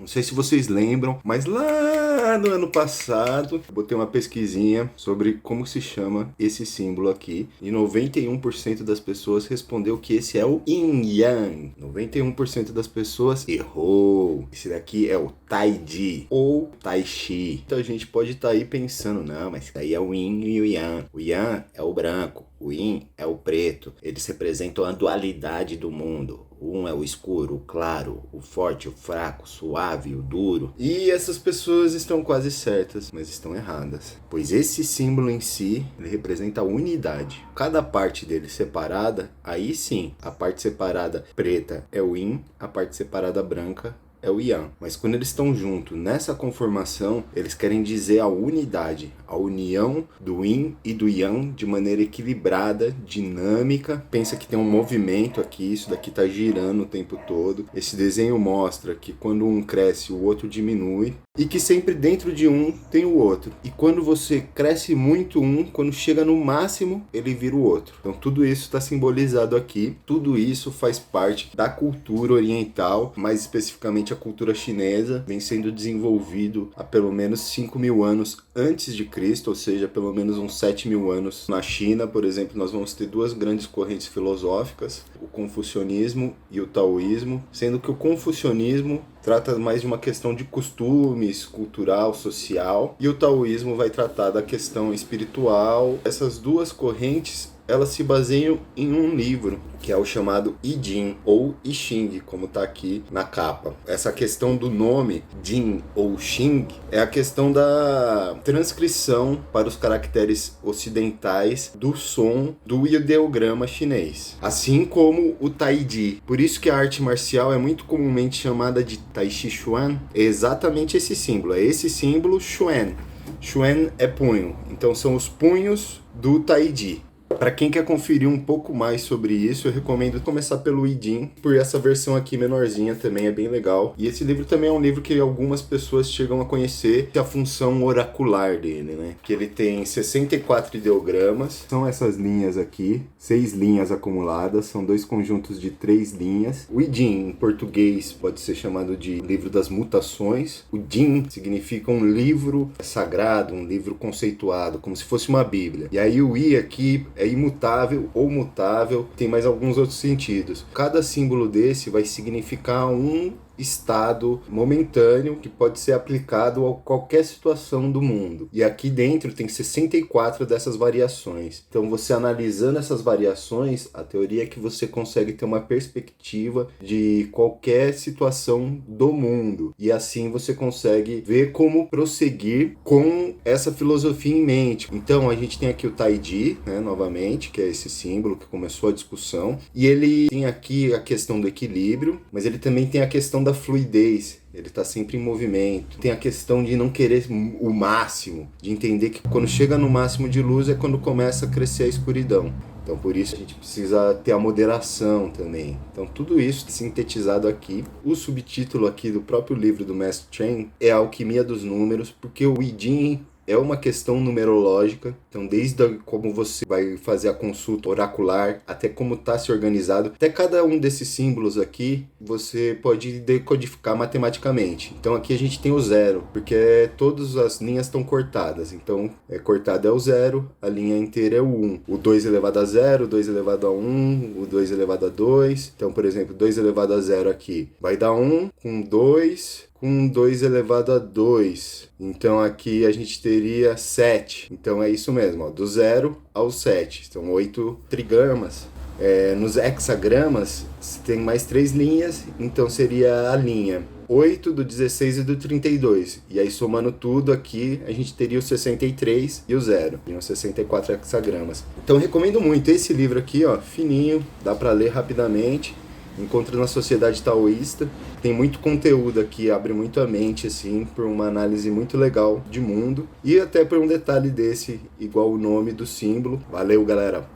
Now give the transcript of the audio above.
Não sei se vocês lembram, mas lá no ano passado eu botei uma pesquisinha sobre como se chama esse símbolo aqui. E 91% das pessoas respondeu que esse é o Yin Yang. 91% das pessoas errou. Esse daqui é o Tai Chi ou Tai Chi. Então a gente pode estar aí pensando, não, mas isso aí é o Yin e o Yang. O Yang é o branco, o Yin é o preto. Eles representam a dualidade do mundo. Um é o escuro, o claro, o forte, o fraco, o suave, o duro. E essas pessoas estão quase certas, mas estão erradas. Pois esse símbolo em si, ele representa a unidade. Cada parte dele separada, aí sim, a parte separada preta é o Yin, a parte separada branca é o Yang. Mas quando eles estão juntos nessa conformação, eles querem dizer a unidade, a união do Yin e do Yang de maneira equilibrada, dinâmica. Pensa que tem um movimento aqui, isso daqui tá girando o tempo todo. Esse desenho mostra que quando um cresce, o outro diminui. E que sempre dentro de um tem o outro. E quando você cresce muito um, quando chega no máximo, ele vira o outro. Então tudo isso está simbolizado aqui. Tudo isso faz parte da cultura oriental, mais especificamente a cultura chinesa, vem sendo desenvolvido há pelo menos 5.000 anos antes de Cristo, ou seja, pelo menos uns 7.000 anos. Na China, por exemplo, nós vamos ter duas grandes correntes filosóficas, o confucionismo e o taoísmo, sendo que o confucionismo trata mais de uma questão de costumes, cultural, social, e o taoísmo vai tratar da questão espiritual. Essas duas correntes, elas se baseiam em um livro, que é o chamado I Ching, ou I Ching, como está aqui na capa. Essa questão do nome, Jin ou Xing, é a questão da transcrição para os caracteres ocidentais do som do ideograma chinês. Assim como o Tai Chi. Por isso que a arte marcial é muito comumente chamada de Tai Chi Chuan, é exatamente esse símbolo. É esse símbolo Xuan. Xuan é punho. Então são os punhos do Tai Chi. Para quem quer conferir um pouco mais sobre isso, eu recomendo começar pelo I Ching, por essa versão aqui menorzinha também é bem legal. E esse livro também é um livro que algumas pessoas chegam a conhecer a função oracular dele, né? Que ele tem 64 ideogramas, são essas linhas aqui, 6 linhas acumuladas, são 2 conjuntos de 3 linhas. O I Ching, em português, pode ser chamado de livro das mutações. O Jin significa um livro sagrado, um livro conceituado, como se fosse uma Bíblia. E aí o I aqui é imutável ou mutável, tem mais alguns outros sentidos. Cada símbolo desse vai significar um estado momentâneo que pode ser aplicado a qualquer situação do mundo. E aqui dentro tem 64 dessas variações. Então você analisando essas variações, a teoria é que você consegue ter uma perspectiva de qualquer situação do mundo. E assim você consegue ver como prosseguir com essa filosofia em mente. Então a gente tem aqui o Tai Chi, né, novamente, que é esse símbolo que começou a discussão. E ele tem aqui a questão do equilíbrio, mas ele também tem a questão da fluidez, ele está sempre em movimento. Tem a questão de não querer o máximo, de entender que quando chega no máximo de luz é quando começa a crescer a escuridão. Então por isso a gente precisa ter a moderação também. Então tudo isso sintetizado aqui. O subtítulo aqui do próprio livro do Mestre Chen é a Alquimia dos Números, porque o I Ching é uma questão numerológica, então desde como você vai fazer a consulta oracular, até como está se organizado, até cada um desses símbolos aqui, você pode decodificar matematicamente. Então aqui a gente tem o 0, porque todas as linhas estão cortadas, então cortado é o 0, a linha inteira é o 1. O 2 elevado a 0, o 2 elevado a 1, o 2 elevado a 2, então por exemplo, 2 elevado a 0 aqui vai dar 1, com 2... com 2 elevado a 2. Então aqui a gente teria 7. Então é isso mesmo, ó, do 0 ao 7. São 8 trigramas. Nos hexagramas tem mais 3 linhas, então seria a linha 8, do 16 e do 32. E aí somando tudo aqui, a gente teria o 63 e o 0. Teriam 64 hexagramas. Então recomendo muito esse livro aqui, ó, fininho, dá para ler rapidamente. Encontro na Sociedade Taoísta, tem muito conteúdo aqui, abre muito a mente, assim, por uma análise muito legal de mundo, e até por um detalhe desse, igual o nome do símbolo. Valeu, galera!